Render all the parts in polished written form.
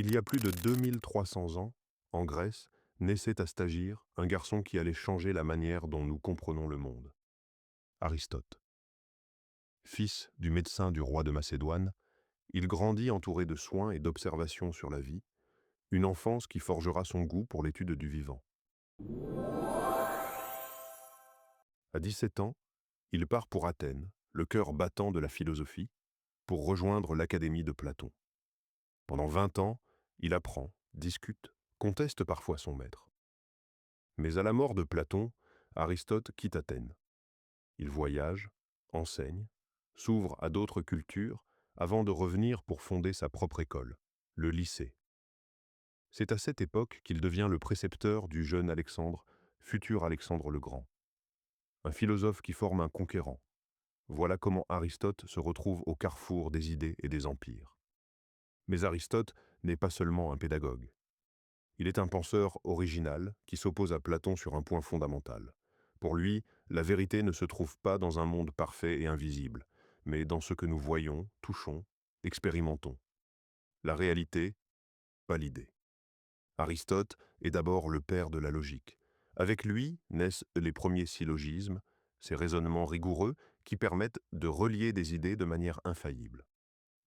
Il y a plus de 2300 ans, en Grèce, naissait à Stagir un garçon qui allait changer la manière dont nous comprenons le monde. Aristote. Fils du médecin du roi de Macédoine, il grandit entouré de soins et d'observations sur la vie, une enfance qui forgera son goût pour l'étude du vivant. À 17 ans, il part pour Athènes, le cœur battant de la philosophie, pour rejoindre l'Académie de Platon. Pendant 20 ans, il apprend, discute, conteste parfois son maître. Mais à la mort de Platon, Aristote quitte Athènes. Il voyage, enseigne, s'ouvre à d'autres cultures avant de revenir pour fonder sa propre école, le lycée. C'est à cette époque qu'il devient le précepteur du jeune Alexandre, futur Alexandre le Grand. Un philosophe qui forme un conquérant. Voilà comment Aristote se retrouve au carrefour des idées et des empires. Mais Aristote n'est pas seulement un pédagogue. Il est un penseur original qui s'oppose à Platon sur un point fondamental. Pour lui, la vérité ne se trouve pas dans un monde parfait et invisible, mais dans ce que nous voyons, touchons, expérimentons. La réalité, pas l'idée. Aristote est d'abord le père de la logique. Avec lui naissent les premiers syllogismes, ces raisonnements rigoureux qui permettent de relier des idées de manière infaillible.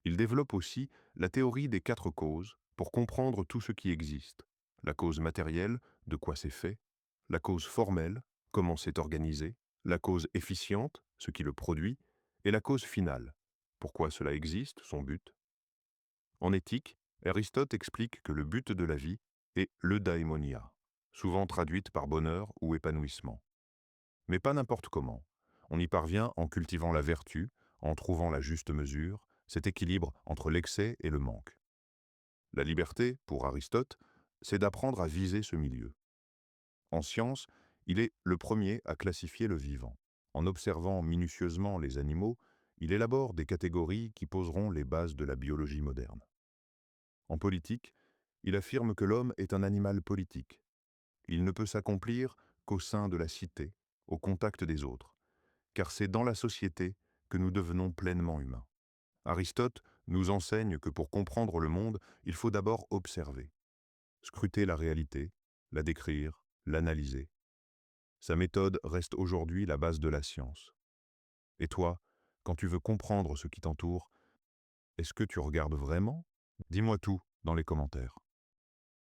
Il développe aussi la théorie des quatre causes pour comprendre tout ce qui existe. La cause matérielle, de quoi c'est fait, la cause formelle, comment c'est organisé, la cause efficiente, ce qui le produit, et la cause finale, pourquoi cela existe, son but. En éthique, Aristote explique que le but de la vie est l'eudaimonia, souvent traduite par bonheur ou épanouissement. Mais pas n'importe comment. On y parvient en cultivant la vertu, en trouvant la juste mesure, cet équilibre entre l'excès et le manque. La liberté, pour Aristote, c'est d'apprendre à viser ce milieu. En science, il est le premier à classifier le vivant. En observant minutieusement les animaux, il élabore des catégories qui poseront les bases de la biologie moderne. En politique, il affirme que l'homme est un animal politique. Il ne peut s'accomplir qu'au sein de la cité, au contact des autres, car c'est dans la société que nous devenons pleinement humains. Aristote nous enseigne que pour comprendre le monde, il faut d'abord observer, scruter la réalité, la décrire, l'analyser. Sa méthode reste aujourd'hui la base de la science. Et toi, quand tu veux comprendre ce qui t'entoure, est-ce que tu regardes vraiment? Dis-moi tout dans les commentaires.